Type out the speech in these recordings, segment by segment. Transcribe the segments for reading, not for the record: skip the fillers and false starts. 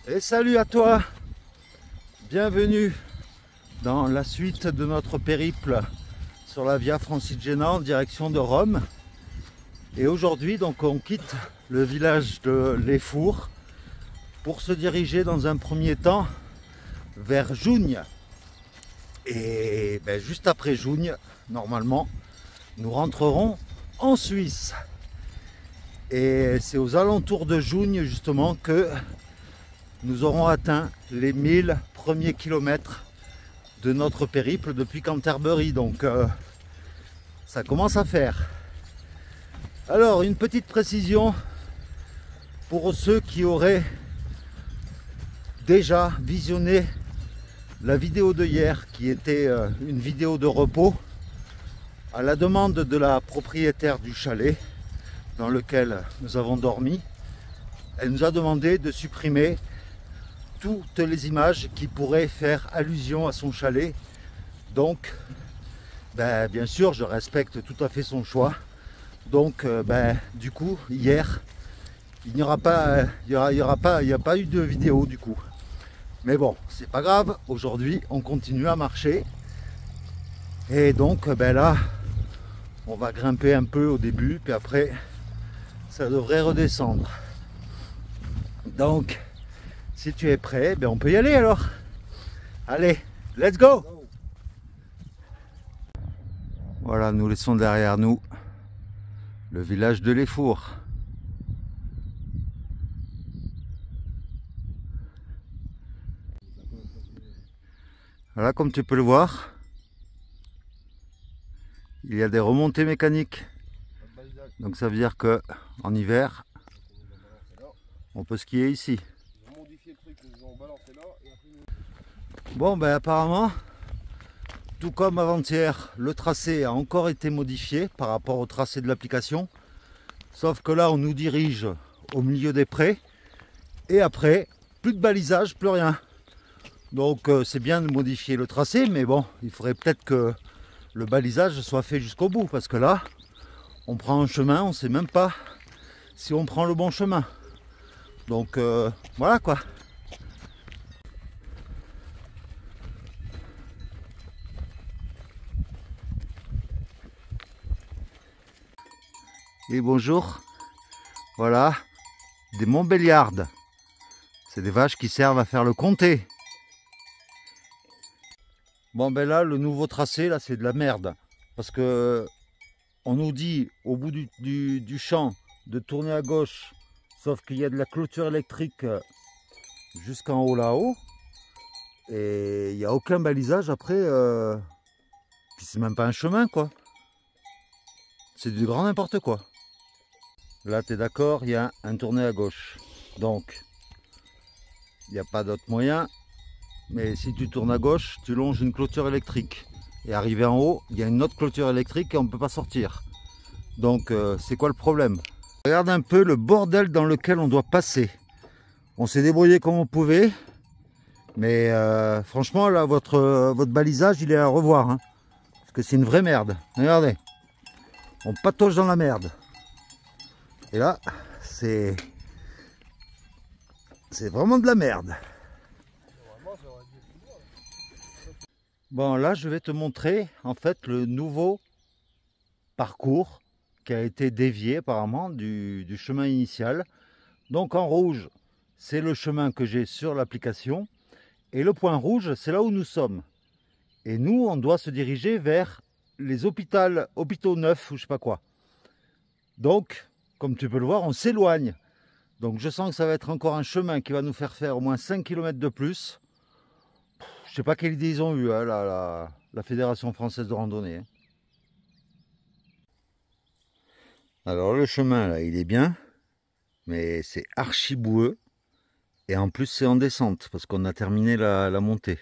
Et salut à toi, bienvenue dans la suite de notre périple sur la Via Francigena en direction de Rome. Et aujourd'hui donc on quitte le village de Les Fours pour se diriger dans un premier temps vers Jougne. Et juste après Jougne, normalement, nous rentrerons en Suisse. Et c'est aux alentours de Jougne justement que nous aurons atteint les 1000 premiers kilomètres de notre périple depuis Canterbury. Donc ça commence à faire. Alors une petite précision pour ceux qui auraient déjà visionné la vidéo de hier, qui était une vidéo de repos à la demande de la propriétaire du chalet dans lequel nous avons dormi. Elle nous a demandé de supprimer toutes les images qui pourraient faire allusion à son chalet. Donc bien sûr je respecte tout à fait son choix. Donc du coup hier il n'y a pas eu de vidéo du coup. Mais bon, c'est pas grave, aujourd'hui on continue à marcher. Et donc là, on va grimper un peu au début, puis après ça devrait redescendre. Donc, si tu es prêt, on peut y aller alors. Allez, let's go! Voilà, nous laissons derrière nous le village de Les Fours. Voilà, comme tu peux le voir, il y a des remontées mécaniques. Donc ça veut dire que en hiver, on peut skier ici. Bon, apparemment, tout comme avant-hier, le tracé a encore été modifié par rapport au tracé de l'application. Sauf que là, on nous dirige au milieu des prés. Et après, plus de balisage, plus rien. Donc c'est bien de modifier le tracé, mais bon, il faudrait peut-être que le balisage soit fait jusqu'au bout, parce que là, on prend un chemin, on ne sait même pas si on prend le bon chemin. Donc voilà quoi. Et bonjour, voilà, des Montbéliardes. C'est des vaches qui servent à faire le comté. Bon là, le nouveau tracé, là, c'est de la merde. Parce que on nous dit au bout du champ de tourner à gauche, sauf qu'il y a de la clôture électrique jusqu'en haut là-haut. Et il n'y a aucun balisage après. Puis c'est même pas un chemin quoi. C'est du grand n'importe quoi. Là, tu es d'accord, il y a un tourné à gauche. Donc, il n'y a pas d'autre moyen. Mais si tu tournes à gauche, tu longes une clôture électrique. Et arrivé en haut, il y a une autre clôture électrique et on ne peut pas sortir. Donc, c'est quoi le problème? Regarde un peu le bordel dans lequel on doit passer. On s'est débrouillé comme on pouvait. Mais franchement, là, votre balisage, il est à revoir. Hein, parce que c'est une vraie merde. Regardez. On patauge dans la merde. Et là, c'est vraiment de la merde. Bon, là, je vais te montrer en fait le nouveau parcours qui a été dévié apparemment du chemin initial. Donc en rouge, c'est le chemin que j'ai sur l'application. Et le point rouge, c'est là où nous sommes. Et nous, on doit se diriger vers les hôpitaux neufs ou je sais pas quoi. Donc, comme tu peux le voir, on s'éloigne. Donc je sens que ça va être encore un chemin qui va nous faire au moins 5 km de plus. Je sais pas quelle idée ils ont eu, hein, la Fédération Française de Randonnée. Hein. Alors le chemin là, il est bien, mais c'est archi boueux. Et en plus c'est en descente, parce qu'on a terminé la montée.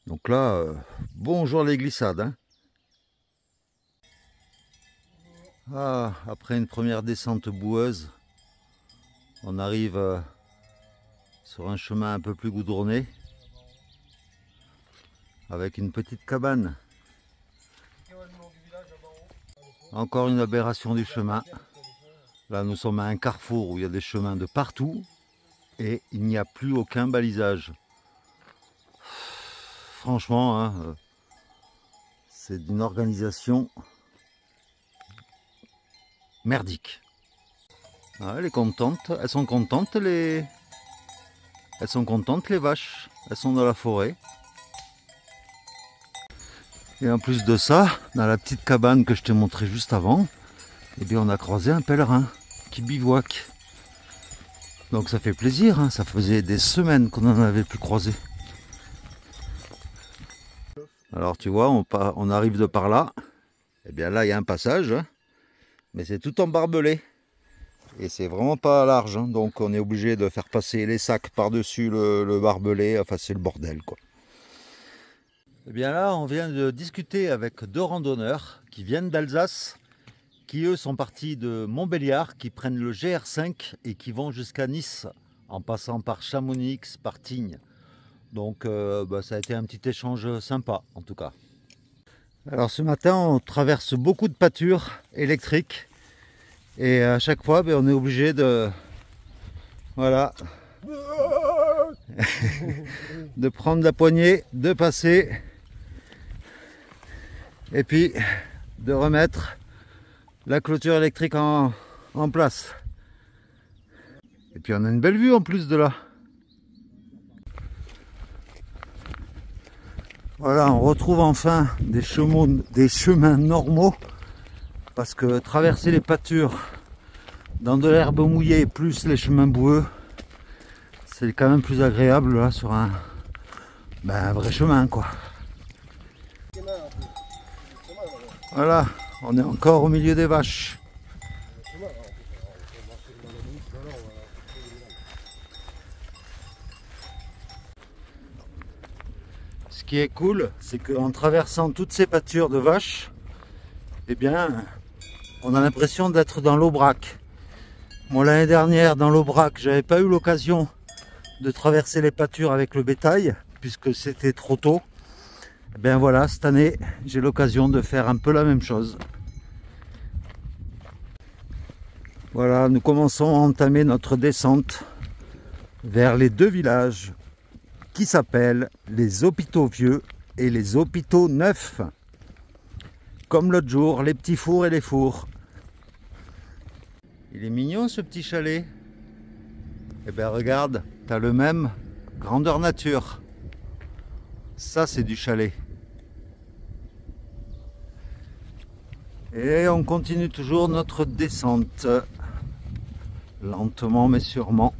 Donc là, bonjour les glissades. Hein. Ah, après une première descente boueuse, on arrive sur un chemin un peu plus goudronné, avec une petite cabane. Encore une aberration du chemin. Là nous sommes à un carrefour où il y a des chemins de partout. et il n'y a plus aucun balisage. Franchement, hein, c'est d'une organisation merdique. Ah, elle est contente, elles sont contentes les vaches, elles sont dans la forêt. Et en plus de ça, dans la petite cabane que je t'ai montré juste avant, eh bien on a croisé un pèlerin qui bivouaque. Donc ça fait plaisir, hein, ça faisait des semaines qu'on n'en avait plus croisé. Alors tu vois, on arrive de par là, et bien là il y a un passage, hein, mais c'est tout en barbelé. Et c'est vraiment pas large, hein, donc on est obligé de faire passer les sacs par-dessus le barbelé, enfin c'est le bordel quoi. Et bien là on vient de discuter avec deux randonneurs qui viennent d'Alsace, qui eux sont partis de Montbéliard, qui prennent le GR5 et qui vont jusqu'à Nice, en passant par Chamonix, par Tignes. Donc ça a été un petit échange sympa en tout cas. Alors ce matin on traverse beaucoup de pâtures électriques. Et à chaque fois, on est obligé de, voilà, de prendre la poignée, de passer, et puis de remettre la clôture électrique en place. Et puis on a une belle vue en plus de là. Voilà, on retrouve enfin des chemins normaux, parce que traverser les pâtures dans de l'herbe mouillée plus les chemins boueux, c'est quand même plus agréable là sur un vrai chemin quoi. Voilà, on est encore au milieu des vaches. Ce qui est cool, c'est qu'en traversant toutes ces pâtures de vaches, eh bien, on a l'impression d'être dans l'Aubrac. Moi, l'année dernière, dans l'Aubrac, j'avais pas eu l'occasion de traverser les pâtures avec le bétail, puisque c'était trop tôt. Eh bien voilà, cette année, j'ai l'occasion de faire un peu la même chose. Voilà, nous commençons à entamer notre descente vers les deux villages qui s'appellent les Hôpitaux Vieux et les Hôpitaux Neufs. Comme l'autre jour, les petits fours et les fours. Il est mignon ce petit chalet. Eh bien regarde, tu as le même grandeur nature. Ça c'est du chalet. Et on continue toujours notre descente. Lentement mais sûrement.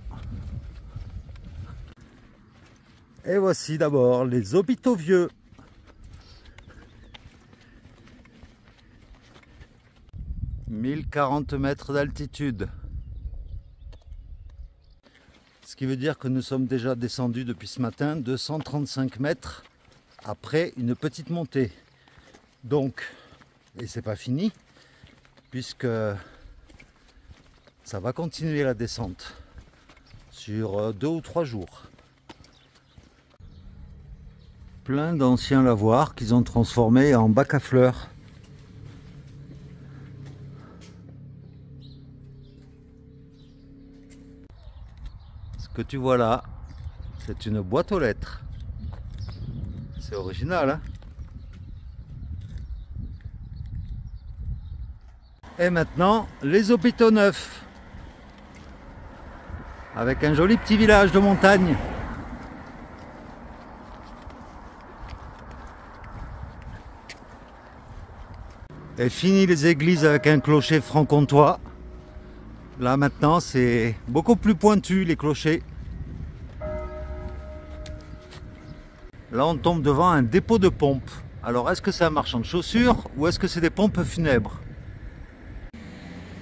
Et voici d'abord les Hôpitaux Vieux. « 1040 mètres d'altitude. Ce qui veut dire que nous sommes déjà descendus depuis ce matin 235 mètres après une petite montée. Donc, et c'est pas fini, puisque ça va continuer la descente sur 2 ou 3 jours. Plein d'anciens lavoirs qu'ils ont transformés en bac à fleurs. Ce que tu vois là, c'est une boîte aux lettres. C'est original, hein? Et maintenant, les Hôpitaux Neufs. Avec un joli petit village de montagne. Et fini les églises avec un clocher franc-comtois. Là maintenant c'est beaucoup plus pointu les clochers. Là on tombe devant un dépôt de pompes. Alors est-ce que c'est un marchand de chaussures ou est-ce que c'est des pompes funèbres?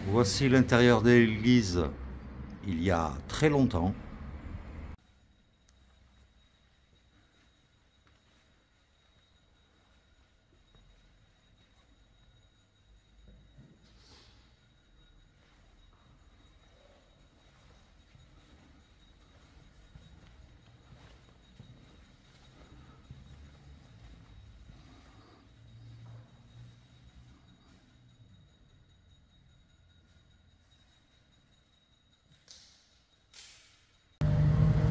Voici l'intérieur de l'église il y a très longtemps.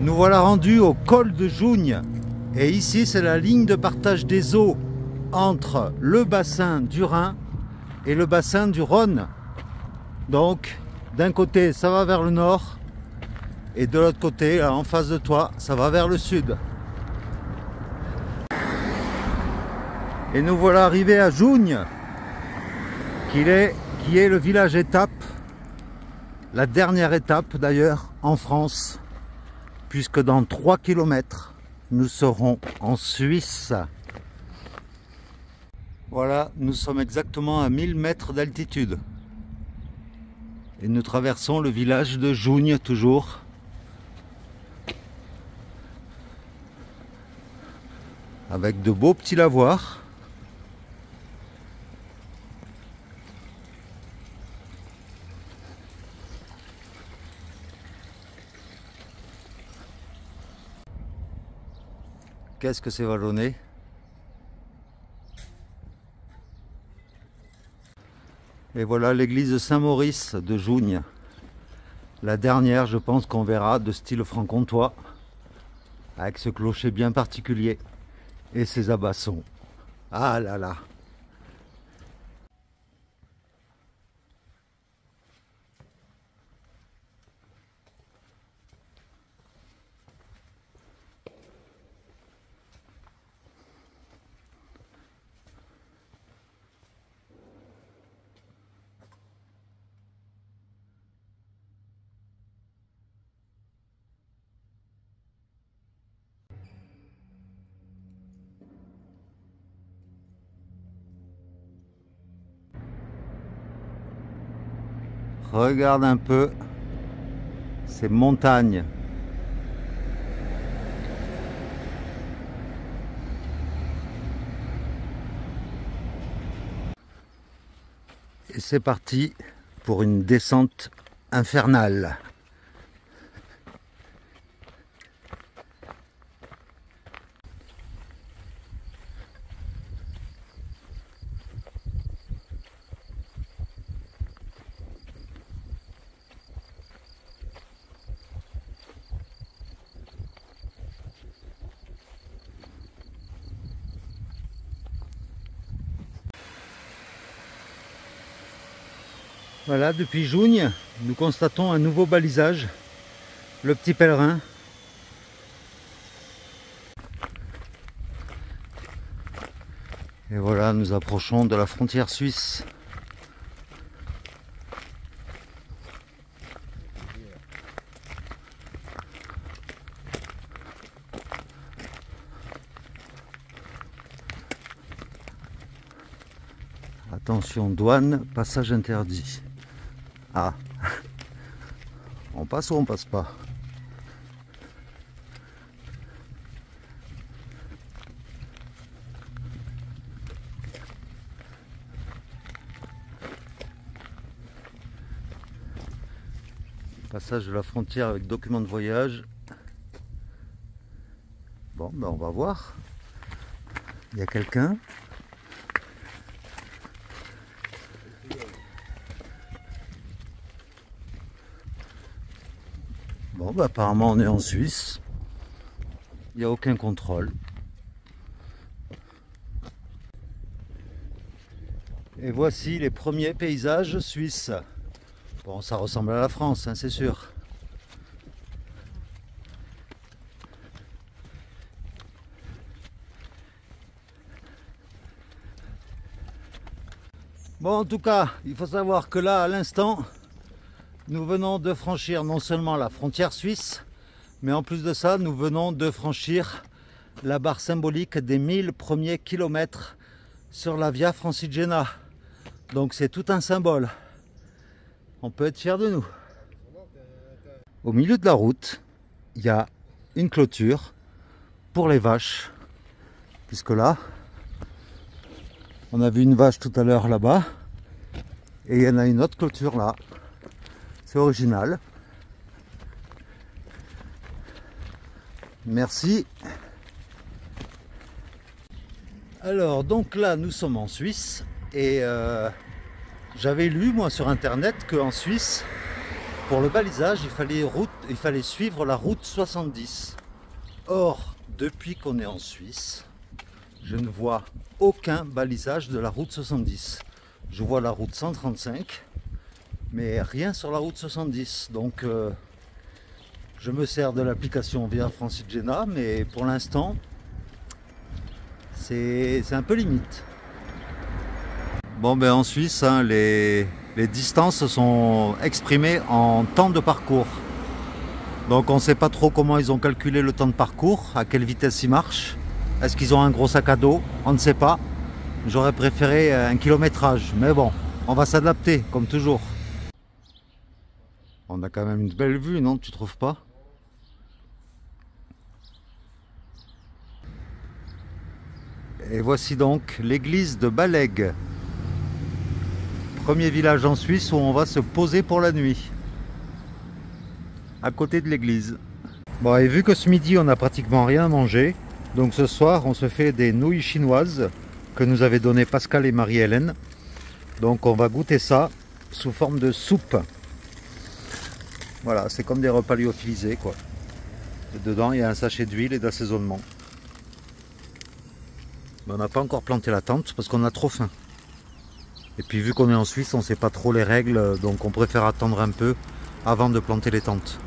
Nous voilà rendus au col de Jougne. Et ici, c'est la ligne de partage des eaux entre le bassin du Rhin et le bassin du Rhône. Donc, d'un côté, ça va vers le nord. Et de l'autre côté, là, en face de toi, ça va vers le sud. Et nous voilà arrivés à Jougne, qui est le village étape, la dernière étape d'ailleurs en France, puisque dans 3 km, nous serons en Suisse. Voilà, nous sommes exactement à 1000 mètres d'altitude. Et nous traversons le village de Jougne toujours. Avec de beaux petits lavoirs. Qu'est-ce que c'est vallonné? Et voilà l'église Saint-Maurice de Jougne. La dernière, je pense qu'on verra, de style franc-comtois, avec ce clocher bien particulier et ses abassons. Ah là là! Regarde un peu ces montagnes. Et c'est parti pour une descente infernale. Voilà, depuis Jougne, nous constatons un nouveau balisage, le Petit Pèlerin. Et voilà, nous approchons de la frontière suisse. Attention, douane, passage interdit. Ah, on passe ou on passe pas? Passage de la frontière avec document de voyage. Bon, ben on va voir. Il y a quelqu'un? Bon, bah apparemment on est en Suisse, il n'y a aucun contrôle. Et voici les premiers paysages suisses. Bon, ça ressemble à la France, hein, c'est sûr. Bon, en tout cas, il faut savoir que là, à l'instant, nous venons de franchir non seulement la frontière suisse, mais en plus de ça, nous venons de franchir la barre symbolique des 1000 premiers kilomètres sur la Via Francigena. Donc c'est tout un symbole. On peut être fier de nous. Au milieu de la route, il y a une clôture pour les vaches. Puisque là, on a vu une vache tout à l'heure là-bas. Et il y en a une autre clôture là. C'est original. Merci. Alors, donc là, nous sommes en Suisse. Et j'avais lu, moi, sur Internet, qu'en Suisse, pour le balisage, il fallait suivre la route 70. Or, depuis qu'on est en Suisse, je ne vois aucun balisage de la route 70. Je vois la route 135, mais rien sur la route 70. Donc, je me sers de l'application Via Francigena, mais pour l'instant, c'est un peu limite. Bon, ben en Suisse, hein, les distances sont exprimées en temps de parcours. Donc on ne sait pas trop comment ils ont calculé le temps de parcours, à quelle vitesse ils marchent. Est-ce qu'ils ont un gros sac à dos? On ne sait pas. J'aurais préféré un kilométrage, mais bon, on va s'adapter, comme toujours. On a quand même une belle vue, non? Tu trouves pas? Et voici donc l'église de Balègue. Premier village en Suisse où on va se poser pour la nuit. À côté de l'église. Bon, et vu que ce midi on n'a pratiquement rien à manger, donc ce soir on se fait des nouilles chinoises que nous avaient donné Pascal et Marie-Hélène. Donc on va goûter ça sous forme de soupe. Voilà, c'est comme des repas lyophilisés quoi. Et dedans il y a un sachet d'huile et d'assaisonnement. Mais on n'a pas encore planté la tente parce qu'on a trop faim. Et puis vu qu'on est en Suisse, on ne sait pas trop les règles, donc on préfère attendre un peu avant de planter les tentes.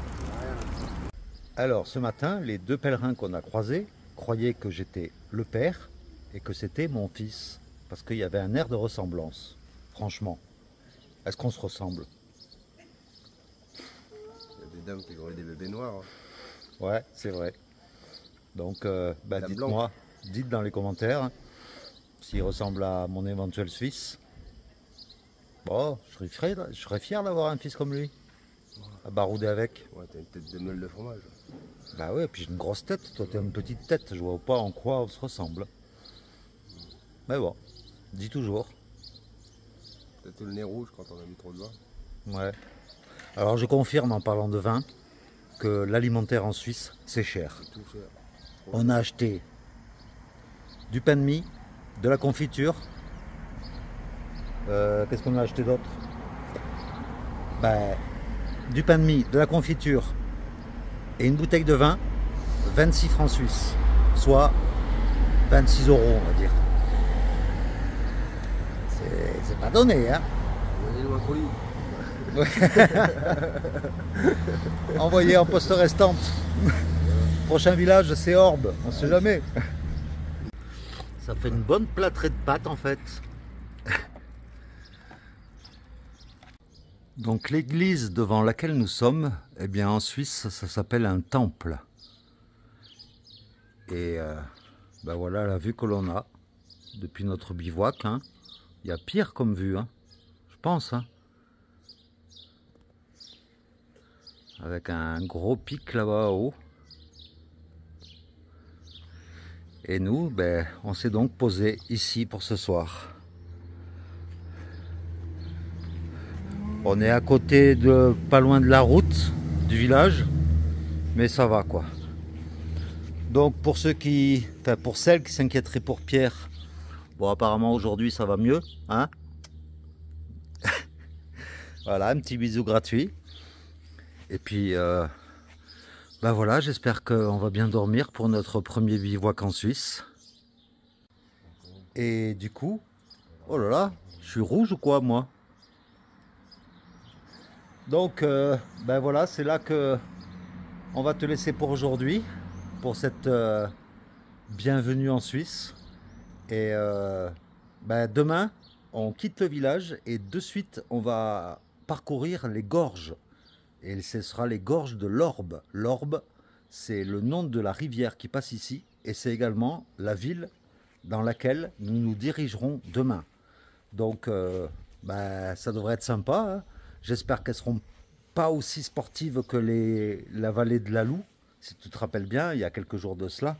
Alors ce matin, les deux pèlerins qu'on a croisés croyaient que j'étais le père et que c'était mon fils. Parce qu'il y avait un air de ressemblance. Franchement, est-ce qu'on se ressemble? Il y a des dames qui auraient des bébés noirs. Hein. Ouais, c'est vrai. Donc dites-moi, dites dans les commentaires s'il ressemble à mon éventuel fils. Bon, je serais fier d'avoir un fils comme lui. À barouder avec. Ouais, t'as une tête de meule de fromage. Bah ouais, puis j'ai une grosse tête. Toi, t'as une petite tête. Je vois pas en quoi on se ressemble. Mais bon, dis toujours. T'as tout le nez rouge quand on a mis trop de vin. Ouais. Alors je confirme en parlant de vin que l'alimentaire en Suisse, c'est cher. C'est tout cher. On a acheté du pain de mie, de la confiture. Qu'est-ce qu'on a acheté d'autre? Du pain de mie, de la confiture et une bouteille de vin, 26 francs suisses, soit 26 euros on va dire. C'est pas donné, hein? Envoyé en poste restante. Prochain village, c'est Orbe, on sait jamais. Ça fait une bonne plâtrée de pâtes en fait. Donc l'église devant laquelle nous sommes, eh bien en Suisse, ça s'appelle un temple. Et voilà la vue que l'on a depuis notre bivouac. Hein. Il y a pire comme vue, hein, je pense. Hein. Avec un gros pic là-bas haut. Et nous, on s'est donc posé ici pour ce soir. On est à côté de, pas loin de la route du village, mais ça va quoi. Donc pour celles qui s'inquiéteraient pour Pierre, bon apparemment aujourd'hui ça va mieux, hein. Voilà, un petit bisou gratuit. Et puis voilà, j'espère qu'on va bien dormir pour notre premier bivouac en Suisse. Et du coup, oh là là, je suis rouge ou quoi moi? Donc voilà, c'est là que on va te laisser pour aujourd'hui, pour cette bienvenue en Suisse. Et demain, on quitte le village et de suite, on va parcourir les gorges. Et ce sera les gorges de l'Orbe. L'Orbe, c'est le nom de la rivière qui passe ici et c'est également la ville dans laquelle nous nous dirigerons demain. Donc ça devrait être sympa, hein. J'espère qu'elles seront pas aussi sportives que la vallée de la Loue. Si tu te rappelles bien, il y a quelques jours de cela,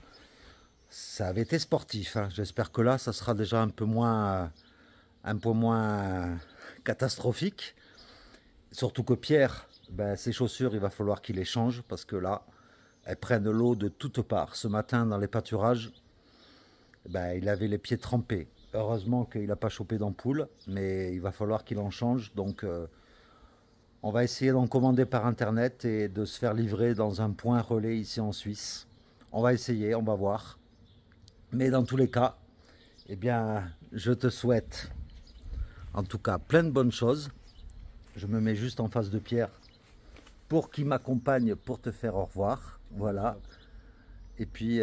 ça avait été sportif. Hein. J'espère que là, ça sera déjà un peu moins catastrophique. Surtout que Pierre, ses chaussures, il va falloir qu'il les change parce que là, elles prennent l'eau de toutes parts. Ce matin, dans les pâturages, il avait les pieds trempés. Heureusement qu'il n'a pas chopé d'ampoule, mais il va falloir qu'il en change. Donc, On va essayer d'en commander par internet et de se faire livrer dans un point relais ici en Suisse. On va essayer, on va voir. Mais dans tous les cas, eh bien, je te souhaite en tout cas plein de bonnes choses. Je me mets juste en face de Pierre pour qu'il m'accompagne pour te faire au revoir. Voilà. Et puis,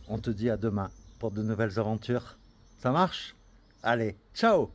on te dit à demain pour de nouvelles aventures. Ça marche? Allez, ciao!